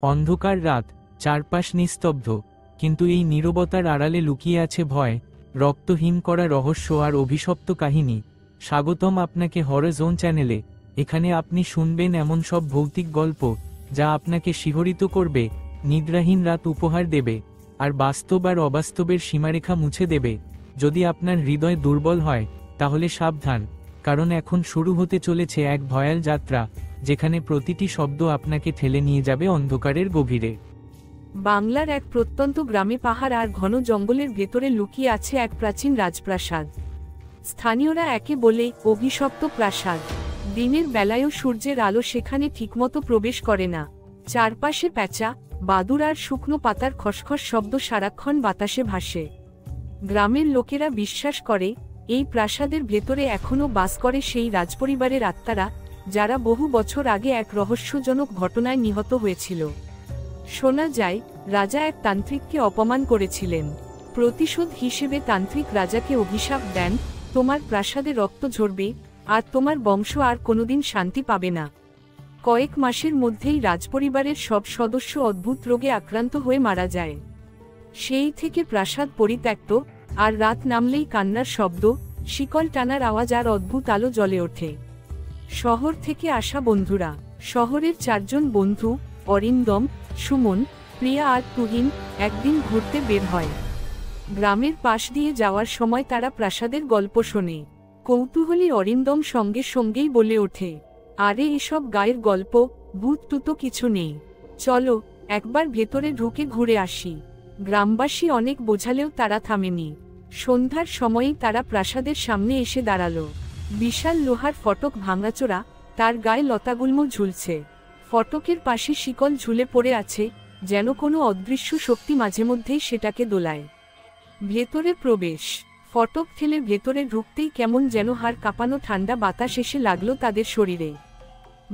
অন্ধকার রাত, চারপাশ নিস্তব্ধ, কিন্তু এই নীরবতার আড়ালে লুকিয়ে আছে ভয়, রক্তহীন করা রহস্য আর অভিশপ্ত কাহিনী। স্বাগতম আপনাকে হরর জোন চ্যানেলে। এখানে আপনি শুনবেন এমন সব ভৌতিক গল্প যা আপনাকে শিহরিত করবে, নিদ্রাহীন রাত উপহার দেবে, আর বাস্তব আর অবাস্তবের সীমারেখা মুছে দেবে। যদি আপনার হৃদয় দুর্বল হয় তাহলে সাবধান, কারণ এখন শুরু হতে চলেছে এক ভয়াল যাত্রা যেখানে প্রতিটি শব্দ আপনাকে ঠেলে নিয়ে যাবে অন্ধকারের গভীরে। বাংলার এক প্রত্যন্ত গ্রামে পাহাড় আর ঘন জঙ্গলের ভেতরে লুকিয়ে আছে এক প্রাচীন রাজপ্রাসাদ। স্থানীয়রা একে বলে অভিশপ্ত প্রাসাদ। দিনের বেলায়ও সূর্যের আলো সেখানে ঠিকমতো প্রবেশ করে না। চারপাশে প্যাঁচা, বাদুড় আর শুকনো পাতার খসখস শব্দ সারাক্ষণ বাতাসে ভাসে। গ্রামের লোকেরা বিশ্বাস করে এই প্রাসাদের ভেতরে এখনও বাস করে সেই রাজপরিবারের আত্মারা, যারা বহু বছর আগে এক রহস্যজনক ঘটনায় নিহত হয়েছিল। শোনা যায় রাজা এক তান্ত্রিককে অপমান করেছিলেন। প্রতিশোধ হিসেবে তান্ত্রিক রাজাকে অভিশাপ দেন, তোমার প্রাসাদে রক্ত ঝরবে আর তোমার বংশ আর কোনোদিন শান্তি পাবে না। কয়েক মাসের মধ্যেই রাজপরিবারের সব সদস্য অদ্ভুত রোগে আক্রান্ত হয়ে মারা যায়। সেই থেকে প্রাসাদ পরিত্যক্ত, আর রাত নামলেই কান্নার শব্দ, শিকল টানার আওয়াজ আর অদ্ভুত আলো জ্বলে ওঠে। শহর থেকে আসা বন্ধুরা। শহরের চারজন বন্ধু অরিন্দম, সুমন, প্রিয়া আর তুহিন একদিন ঘুরতে বের হয়। গ্রামের পাশ দিয়ে যাওয়ার সময় তারা প্রাসাদের গল্প শোনে। কৌতূহলী অরিন্দম সঙ্গে সঙ্গেই বলে ওঠে, আরে এসব গায়ের গল্প, ভূত টুতো কিছু নেই, চলো একবার ভেতরে ঢুকে ঘুরে আসি। গ্রামবাসী অনেক বোঝালেও তারা থামেনি। সন্ধ্যার সময়েই তারা প্রাসাদের সামনে এসে দাঁড়ালো। বিশাল লোহার ফটক ভাঙাচোরা, তার গায়ে লতাগুল্ম ঝুলছে। ফটকের পাশে শিকল ঝুলে পড়ে আছে, যেন কোনো অদৃশ্য শক্তি মাঝে মধ্যেই সেটাকে দোলায়। ভেতরে প্রবেশ। ফটক ঠেলে ভেতরে ঢুকতেই কেমন যেন হাড় কাঁপানো ঠান্ডা বাতাস এসে লাগলো তাদের শরীরে।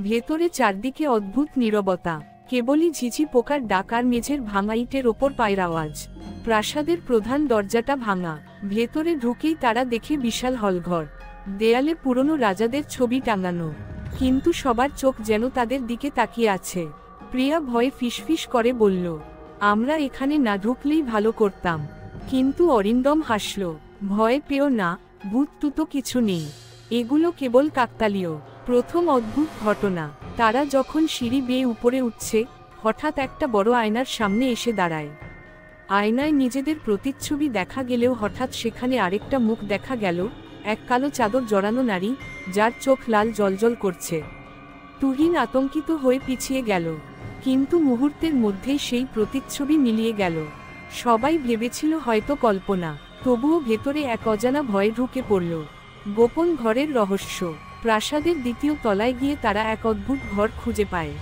ভেতরে চারদিকে অদ্ভুত নীরবতা, কেবলই ঝিঝি পোকার ডাক আর মেঝের ভাঙা ইটের ওপর পায়ের আওয়াজ। প্রাসাদের প্রধান দরজাটা ভাঙা। ভেতরে ঢুকেই তারা দেখে বিশাল হলঘর। দেয়ালে পুরনো রাজাদের ছবি টাঙানো, কিন্তু সবার চোখ যেন তাদের দিকে তাকিয়ে আছে। প্রিয়া ভয়ে ফিসফিস করে বলল, আমরা এখানে না ঢুকলেই ভালো করতাম। কিন্তু অরিন্দম হাসল, ভয় পেও না, ভূত টুতো কিছু নেই, এগুলো কেবল কাকতালীয়। প্রথম অদ্ভুত ঘটনা। তারা যখন সিঁড়ি বেয়ে উপরে উঠছে, হঠাৎ একটা বড় আয়নার সামনে এসে দাঁড়ায়। আয়নায় নিজেদের প্রতিচ্ছবি দেখা গেলেও হঠাৎ সেখানে আরেকটা মুখ দেখা গেল, এক কালো চাদর জড়ানো নারী, যার চোখ লাল জ্বলজ্বল করছে। তুহিন আতঙ্কিত হয়ে পিছিয়ে গেল, কিন্তু মুহূর্তের মধ্যেই সেই প্রতিচ্ছবি মিলিয়ে গেল। সবাই ভেবেছিল হয়তো কল্পনা, তবুও ভেতরে এক অজানা ভয় ঢুকে পড়ল। গোপন ঘরের রহস্য। প্রাসাদের দ্বিতীয় তলায় গিয়ে তারা এক অদ্ভুত ঘর খুঁজে পায়।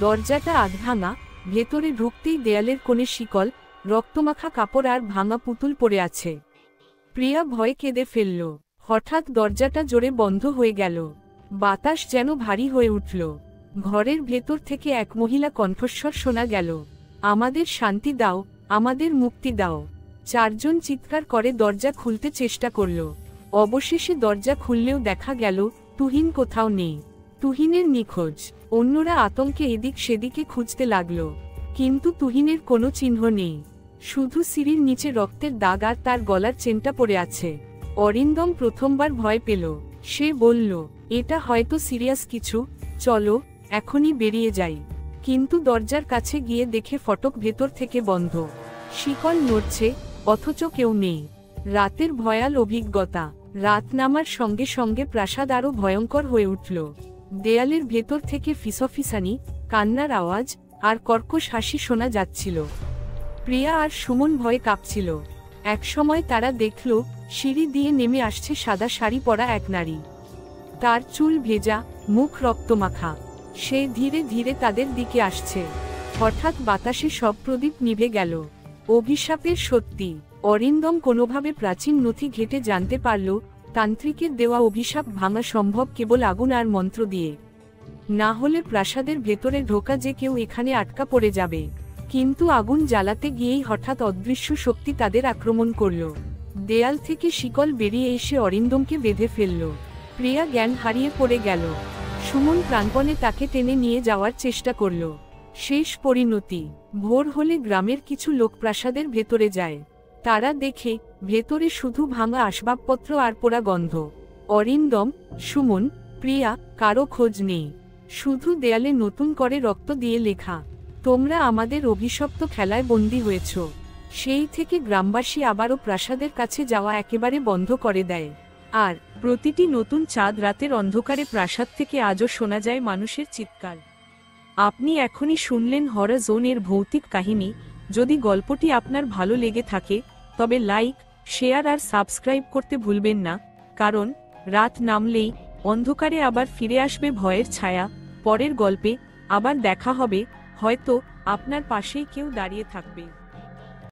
দরজাটা আধভাঙা, ভেতরে ঢুকতেই দেয়ালের কোণে শিকল, রক্তমাখা কাপড় আর ভাঙা পুতুল পড়ে আছে। প্রিয়া ভয়ে কেঁদে ফেলল। হঠাৎ দরজাটা জোরে বন্ধ হয়ে গেল। বাতাস যেন ভারী হয়ে উঠল। ঘরের ভেতর থেকে এক মহিলা কণ্ঠস্বর শোনা গেল, আমাদের শান্তি দাও, আমাদের মুক্তি দাও। চারজন চিৎকার করে দরজা খুলতে চেষ্টা করল। অবশেষে দরজা খুললেও দেখা গেল তুহিন কোথাও নেই। তুহিনের নিখোঁজ। অন্যরা আতঙ্কে এদিক সেদিকে খুঁজতে লাগলো, কিন্তু তুহিনের কোনো চিহ্ন নেই। শুধু সিঁড়ির নিচে রক্তের দাগ আর তার গলার চেনটা পড়ে আছে। অরিন্দম প্রথমবার ভয় পেল। সে বলল, এটা হয়তো সিরিয়াস কিছু, চলো এখনই বেরিয়ে যাই। কিন্তু দরজার কাছে গিয়ে দেখে ফটক ভেতর থেকে বন্ধ। শিকল নড়ছে, অথচ কেউ নেই। রাতের ভয়াল অভিজ্ঞতা। রাত নামার সঙ্গে সঙ্গে প্রাসাদ আরও ভয়ঙ্কর হয়ে উঠল। দেয়ালের ভেতর থেকে ফিসফিসানি, কান্নার আওয়াজ আর কর্কশ হাসি শোনা যাচ্ছিল। প্রিয়া আর সুমন ভয়ে কাঁপছিল। একসময় তারা দেখল সিঁড়ি দিয়ে নেমে আসছে সাদা শাড়ি পরা এক নারী। তার চুল ভেজা, মুখ রক্তমাখা। সে ধীরে ধীরে তাদের দিকে আসছে। হঠাৎ বাতাসে সব প্রদীপ নিভে গেল। অভিশাপের সত্যি। অরিন্দম কোনোভাবে প্রাচীন নথি ঘেঁটে জানতে পারল, তান্ত্রিকের দেওয়া অভিশাপ ভাঙা সম্ভব কেবল আগুন আর মন্ত্র দিয়ে। না হলে প্রাসাদের ভেতরে ঢোকা যে কেউ এখানে আটকা পড়ে যাবে। কিন্তু আগুন জ্বালাতে গিয়েই হঠাৎ অদৃশ্য শক্তি তাদের আক্রমণ করল। দেয়াল থেকে শিকল বেরিয়ে এসে অরিন্দমকে বেঁধে ফেলল। প্রিয়া জ্ঞান হারিয়ে পড়ে গেল। সুমন প্রাণপণে তাকে টেনে নিয়ে যাওয়ার চেষ্টা করল। শেষ পরিণতি। ভোর হলে গ্রামের কিছু লোক প্রাসাদের ভেতরে যায়। তারা দেখে ভেতরে শুধু ভাঙা আসবাবপত্র আর পোড়া গন্ধ। অরিন্দম, সুমন, প্রিয়া কারো খোঁজ নেই। শুধু দেয়ালে নতুন করে রক্ত দিয়ে লেখা, তোমরা আমাদের অভিশপ্ত খেলায় বন্দী হয়েছ। সেই থেকে গ্রামবাসী আবারও প্রাসাদের কাছে যাওয়া একেবারে বন্ধ করে দেয়। আর প্রতিটি নতুন চাঁদ রাতের অন্ধকারে প্রাসাদ থেকে আজও শোনা যায় মানুষের চিৎকার। আপনি এখনই শুনলেন হরর জোনের ভৌতিক কাহিনী। যদি গল্পটি আপনার ভালো লেগে থাকে তবে লাইক, শেয়ার আর সাবস্ক্রাইব করতে ভুলবেন না, কারণ রাত নামলেই অন্ধকারে আবার ফিরে আসবে ভয়ের ছায়া। পরের গল্পে আবার দেখা হবে, হয়তো আপনার পাশেই কেউ দাঁড়িয়ে থাকবে।